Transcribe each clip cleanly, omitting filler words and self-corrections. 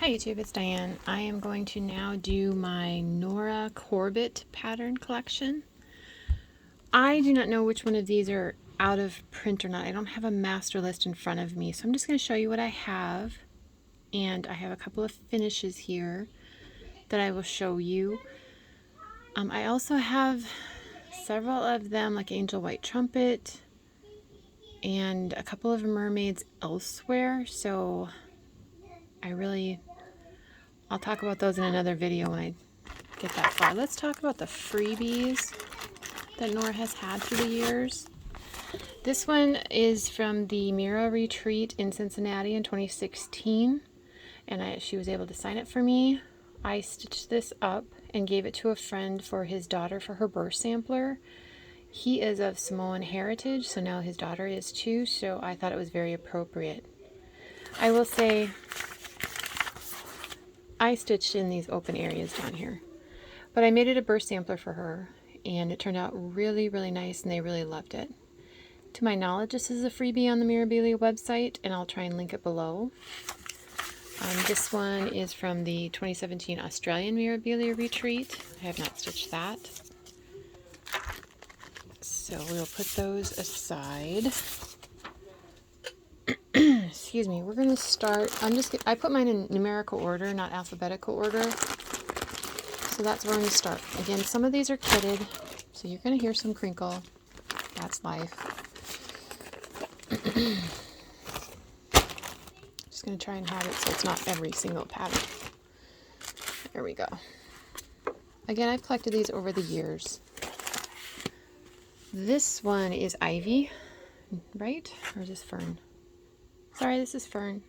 Hi YouTube, it's Diane. I am going to now do my Nora Corbett pattern collection. I do not know which one of these are out of print or not. I don't have a master list in front of me, so I'm just going to show you what I have. And I have a couple of finishes here that I will show you. I also have several of them, like Angel White Trumpet, and a couple of mermaids elsewhere, so I'll talk about those in another video when I get that far. Let's talk about the freebies that Nora has had through the years. This one is from the Mira Retreat in Cincinnati in 2016, and she was able to sign it for me. I stitched this up and gave it to a friend for his daughter for her birth sampler. He is of Samoan heritage, so now his daughter is too, so I thought it was very appropriate. I will say I stitched in these open areas down here, but I made it a birth sampler for her, and it turned out really, really nice, and they really loved it. To my knowledge, this is a freebie on the Mirabilia website, and I'll try and link it below. This one is from the 2017 Australian Mirabilia Retreat. I have not stitched that. So we'll put those aside. Excuse me, we're going to start, I put mine in numerical order, not alphabetical order. So that's where I'm going to start. Again, some of these are kitted, so you're going to hear some crinkle. That's life. Just going to try and have it so it's not every single pattern. There we go. Again, I've collected these over the years. This one is Ivy, right? Or is this Fern? Sorry, this is Fern.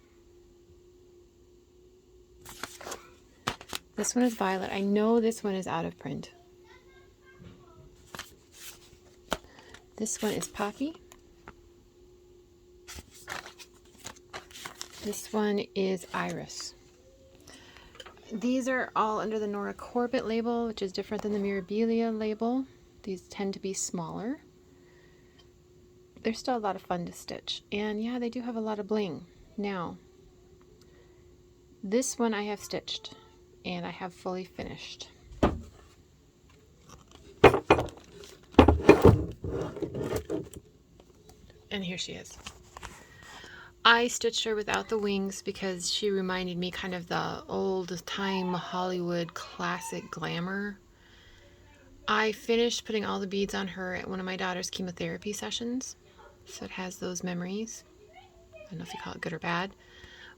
This one is Violet. I know this one is out of print. This one is Poppy. This one is Iris. These are all under the Nora Corbett label, which is different than the Mirabilia label. These tend to be smaller. They're still a lot of fun to stitch. And yeah, they do have a lot of bling. Now, this one I have stitched, and I have fully finished. And here she is. I stitched her without the wings because she reminded me kind of the old-time Hollywood classic glamour. I finished putting all the beads on her at one of my daughter's chemotherapy sessions, so it has those memories. I don't know if you call it good or bad,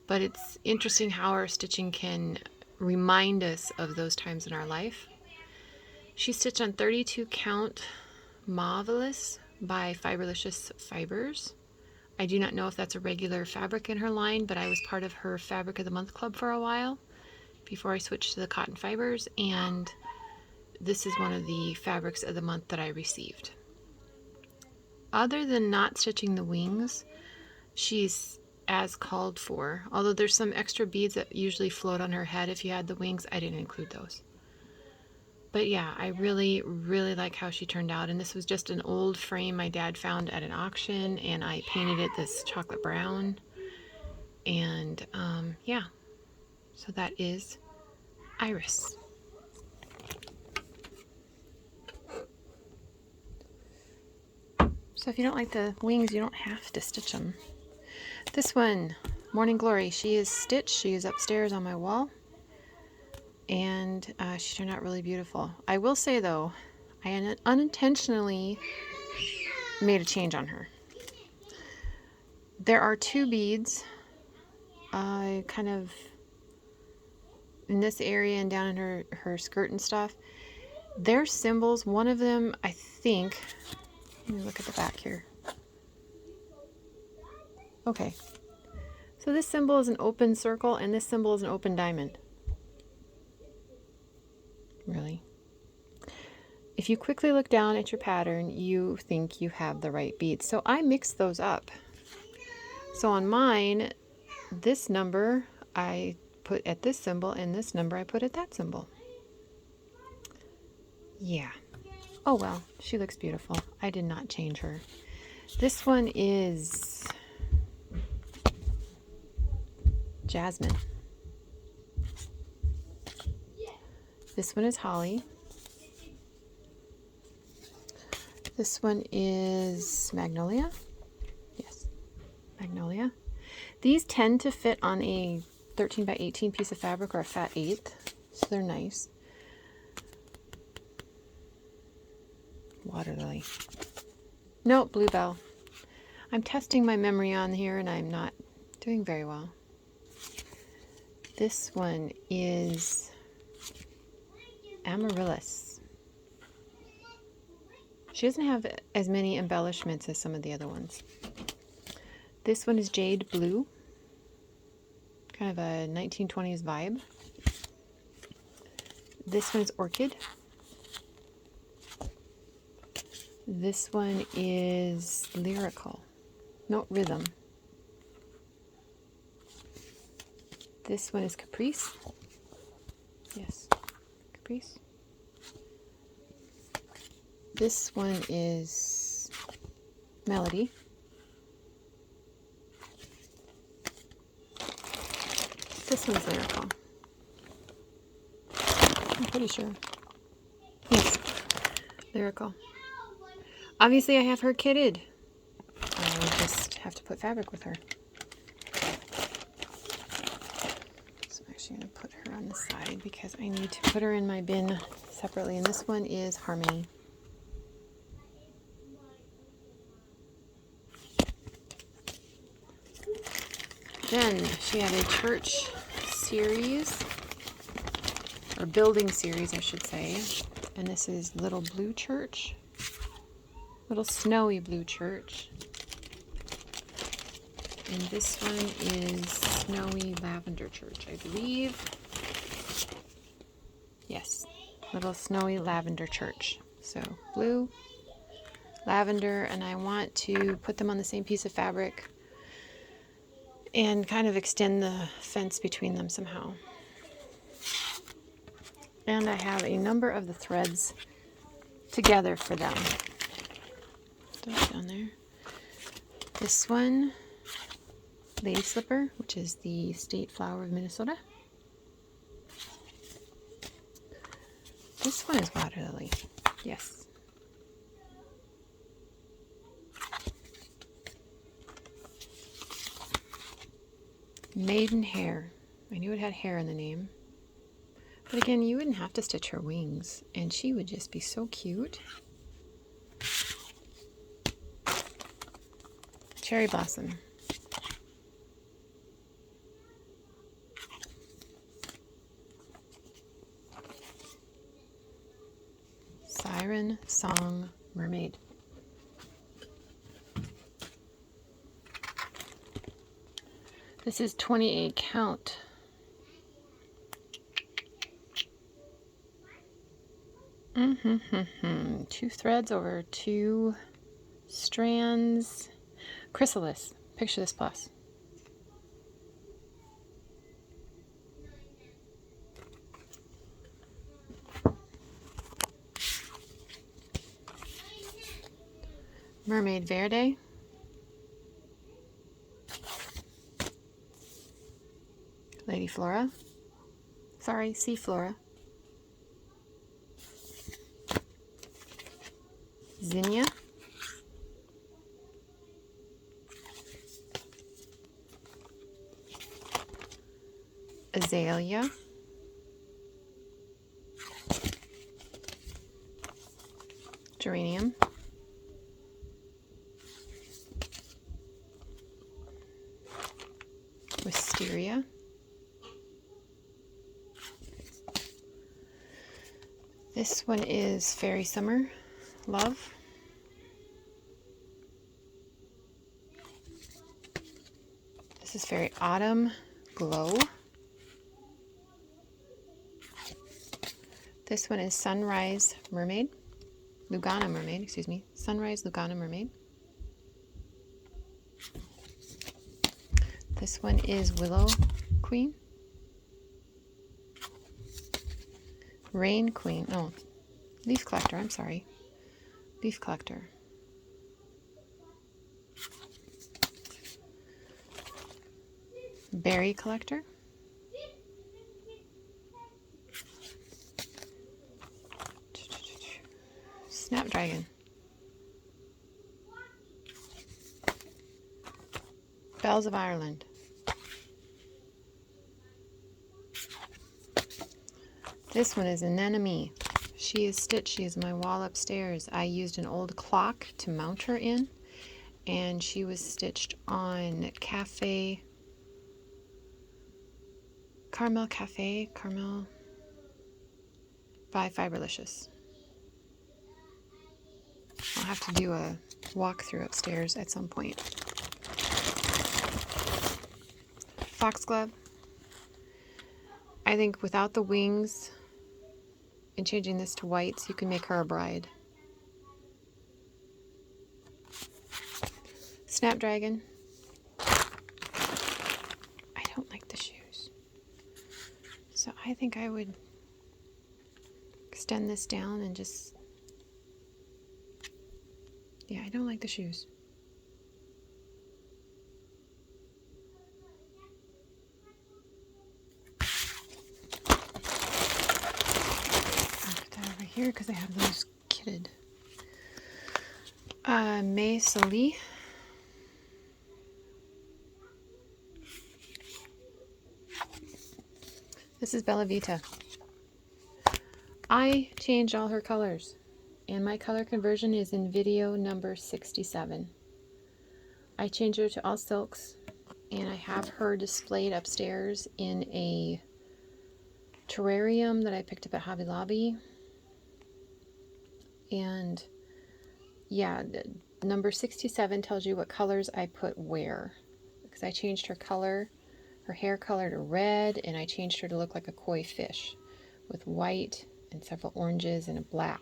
but it's interesting how our stitching can remind us of those times in our life. She stitched on 32 count Marvelous by Fiberlicious Fibers. I do not know if that's a regular fabric in her line, but I was part of her Fabric of the Month Club for a while before I switched to the cotton fibers, and this is one of the fabrics of the month that I received. Other than not stitching the wings, she's as called for. Although there's some extra beads that usually float on her head if you had the wings, I didn't include those. But yeah, I really, really like how she turned out. And this was just an old frame my dad found at an auction, and I painted it this chocolate brown. And yeah, so that is Iris. So if you don't like the wings, you don't have to stitch them. This one, Morning Glory, she is stitched. She is upstairs on my wall. And she turned out really beautiful. I will say though, I unintentionally made a change on her. There are two beads kind of in this area and down in her skirt and stuff. They're symbols. One of them, I think, let me look at the back here. Okay, so this symbol is an open circle and this symbol is an open diamond. Really? If you quickly look down at your pattern, you think you have the right beads. So I mixed those up. So on mine, this number I put at this symbol, and this number I put at that symbol. Yeah. Oh well, she looks beautiful. I did not change her. This one is Jasmine. This one is holly. This one is magnolia. Yes, magnolia. These tend to fit on a 13 by 18 piece of fabric or a fat 8th, so they're nice. Water lily. Nope, bluebell. I'm testing my memory on here and I'm not doing very well. This one is amaryllis. She doesn't have as many embellishments as some of the other ones. This one is jade blue. Kind of a 1920s vibe. This one is orchid. This one is lyrical. No, rhythm. This one is caprice. Yes, caprice. This one is melody. This one's lyrical. I'm pretty sure. Yes, lyrical. Obviously, I have her kitted. I just have to put fabric with her. So I'm actually going to put her on the side because I need to put her in my bin separately. And this one is harmony. Then she had a church series, or building series, I should say. And this is Little Blue Church. Little Snowy Blue Church. And this one is Snowy Lavender Church, I believe. Yes, Little Snowy Lavender Church. So blue, lavender, and I want to put them on the same piece of fabric and kind of extend the fence between them somehow. And I have a number of the threads together for them. Those down there. This one, Lady Slipper, which is the state flower of Minnesota. This one is water lily. Yes. Maidenhair. I knew it had hair in the name. But again, you wouldn't have to stitch her wings, and she would just be so cute. Cherry blossom. Siren Song Mermaid. This is 28 count. Two threads over 2 strands. Chrysalis. Picture this plus. Mermaid Verde. Lady Flora. Sorry, Sea Flora. Zinnia. Azalea. Geranium. Wisteria. This one is Fairy Summer Love. This is Fairy Autumn Glow. This one is Sunrise Mermaid. Lugana Mermaid, excuse me. Sunrise Lugana Mermaid. This one is Willow Queen. Rain Queen. Oh, Leaf Collector, I'm sorry. Leaf Collector. Berry Collector. Snapdragon. Bells of Ireland. This one is an Anemone. She is stitched. She is my wall upstairs. I used an old clock to mount her in, and she was stitched on Caramel by Fiberlicious. I'll have to do a walkthrough upstairs at some point. Foxglove. I think without the wings and changing this to whites, you can make her a bride. Snapdragon. I don't like the shoes, so I think I would extend this down and just, yeah, I don't like the shoes. I'll put that over here because I have those kitted. May Solie. This is Bellavita. I changed all her colors, and my color conversion is in video number 67. I changed her to all silks, and I have her displayed upstairs in a terrarium that I picked up at Hobby Lobby. And yeah, number 67 tells you what colors I put where, because I changed her color, her hair color to red, and I changed her to look like a koi fish with white and several oranges and a black.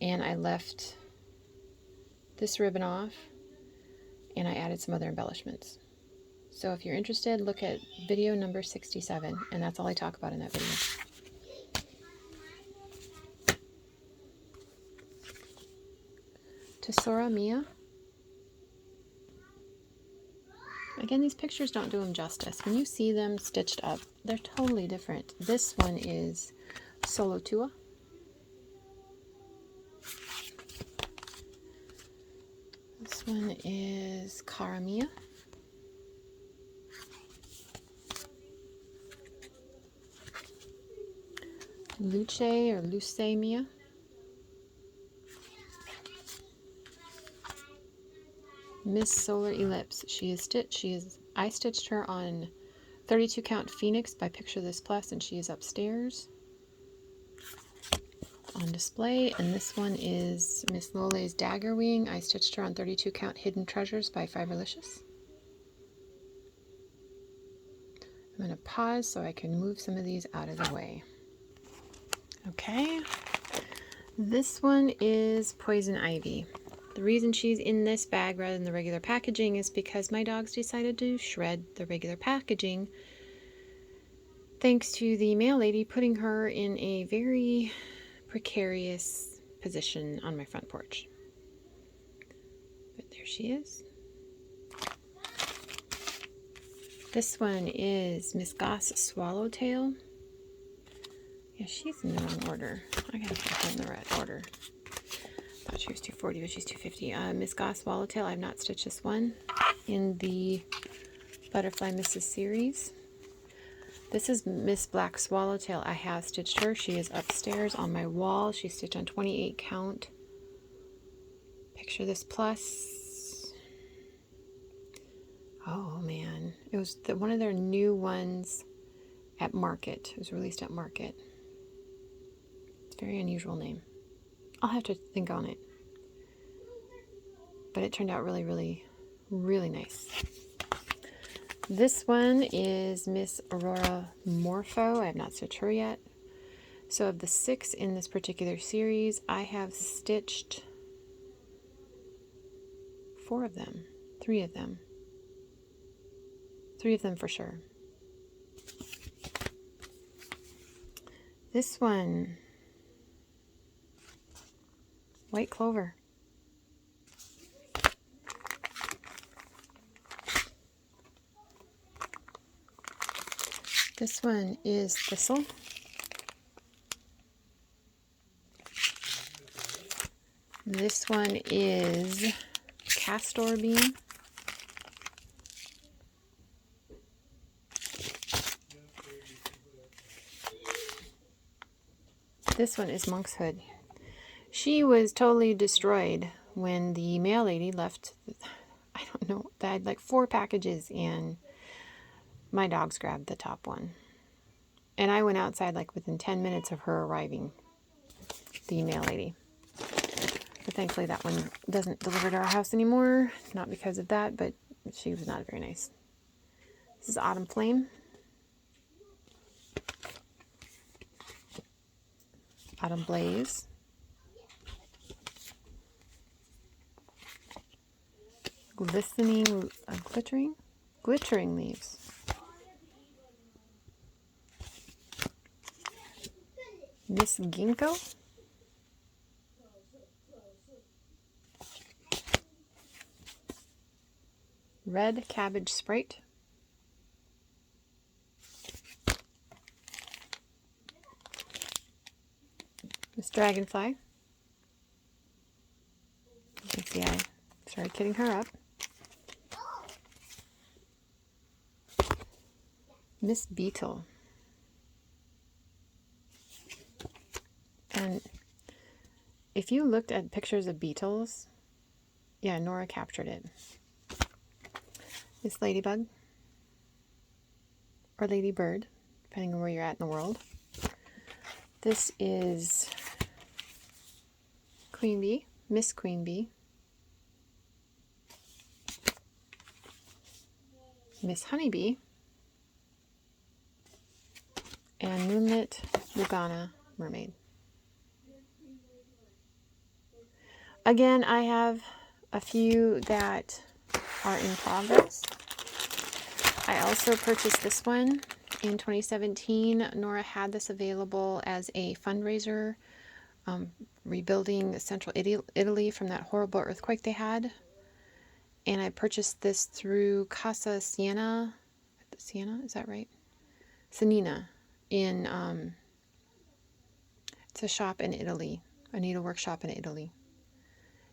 And I left this ribbon off, and I added some other embellishments. So if you're interested, look at video number 67, and that's all I talk about in that video. Tesora Mia. Again, these pictures don't do them justice. When you see them stitched up, they're totally different. This one is Swallowtail. This one is Caramia. Luce or Leucemia. Miss Solar Ellipse. She is stitched. I stitched her on 32 count Phoenix by Picture This Plus, and she is upstairs on display. And this one is Miss Lole's Dagger Wing. I stitched her on 32 count Hidden Treasures by Fiberlicious. I'm going to pause so I can move some of these out of the way. Okay, this one is Poison Ivy. The reason she's in this bag rather than the regular packaging is because my dogs decided to shred the regular packaging, thanks to the mail lady putting her in a very precarious position on my front porch. But there she is. This one is Miss Goss Swallowtail. Yeah, she's in the wrong order. I gotta put her in the right order. I thought she was 240, but she's 250. Miss Goss Swallowtail, I've not stitched this one in the Butterfly Misses series. This is Miss Black Swallowtail. I have stitched her. She is upstairs on my wall. She's stitched on 28 count. Picture This Plus. Oh man, it was one of their new ones at Market. It was released at Market. It's a very unusual name. I'll have to think on it. But it turned out really, really, really nice. This one is Miss Aurora Morpho. I have not stitched her yet. So of the 6 in this particular series, I have stitched 4 of them. 3 of them. 3 of them for sure. This one, White Clover. This one is Thistle. This one is castor bean. This one is monk's hood. She was totally destroyed when the mail lady left. I don't know, I had like 4 packages and my dogs grabbed the top one. And I went outside like within 10 minutes of her arriving, the mail lady. But thankfully that one doesn't deliver to our house anymore. Not because of that, but she was not very nice. This is Autumn Flame. Autumn Blaze. Glittering leaves. Miss Ginkgo. Red Cabbage Sprite. Miss Dragonfly. You can see I started kidding her up. Miss Beetle. And if you looked at pictures of beetles, yeah, Nora captured it. Miss Ladybug. Or Ladybird, depending on where you're at in the world. This is Queen Bee, Miss Queen Bee. Miss Honeybee. And Moonlit Lugana Mermaid. Again, I have a few that are in progress. I also purchased this one in 2017. Nora had this available as a fundraiser, rebuilding central Italy from that horrible earthquake they had. And I purchased this through Casa Siena. Siena, is that right? Sienina. It's a shop in Italy, a needlework shop in Italy.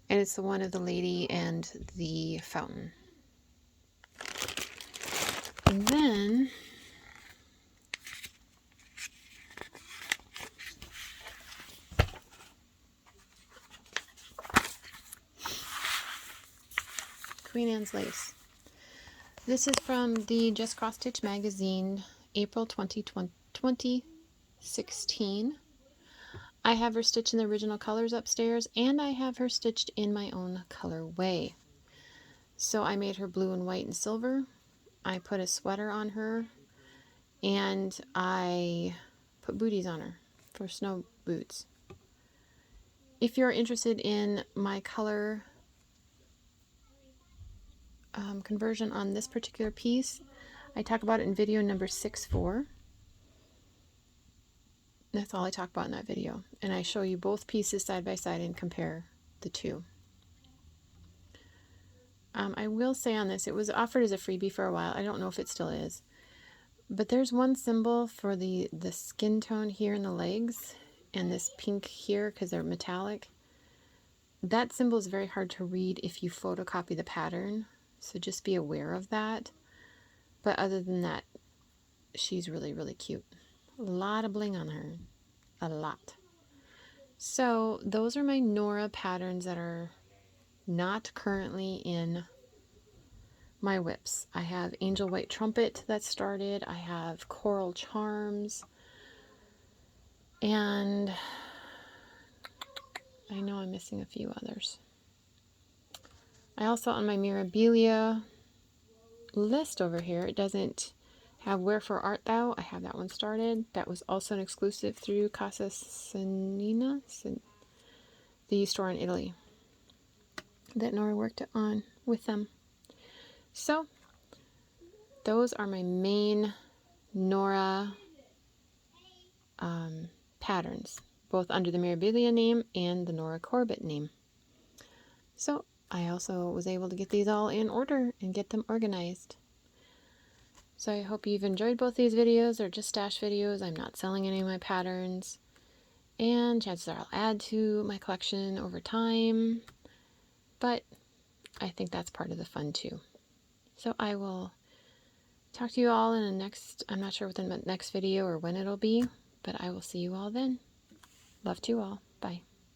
And it's the one of the lady and the fountain. And then Queen Anne's Lace. This is from the Just Cross Stitch magazine, April 2016. I have her stitched in the original colors upstairs, and I have her stitched in my own colorway. So I made her blue and white and silver. I put a sweater on her, and I put booties on her for snow boots. If you're interested in my color conversion on this particular piece, I talk about it in video number 64. That's all I talk about in that video. And I show you both pieces side by side and compare the two. I will say on this, it was offered as a freebie for a while. I don't know if it still is. But there's one symbol for the skin tone here in the legs and this pink here because they're metallic. That symbol is very hard to read if you photocopy the pattern. So just be aware of that. But other than that, she's really, really cute. A lot of bling on her. A lot. So those are my Nora patterns that are not currently in my whips. I have Angel White Trumpet that started. I have Coral Charms. And I know I'm missing a few others. I also, on my Mirabilia list over here, it doesn't have Wherefore Art Thou. I have that one started. That was also an exclusive through Casa Siena, the store in Italy that Nora worked on with them. So those are my main Nora patterns, both under the Mirabilia name and the Nora Corbett name. So I also was able to get these all in order and get them organized. So I hope you've enjoyed both these videos. They're just stash videos. I'm not selling any of my patterns. And chances are I'll add to my collection over time, but I think that's part of the fun too. So I will talk to you all in the next, I'm not sure within the next video or when it'll be, but I will see you all then. Love to you all. Bye.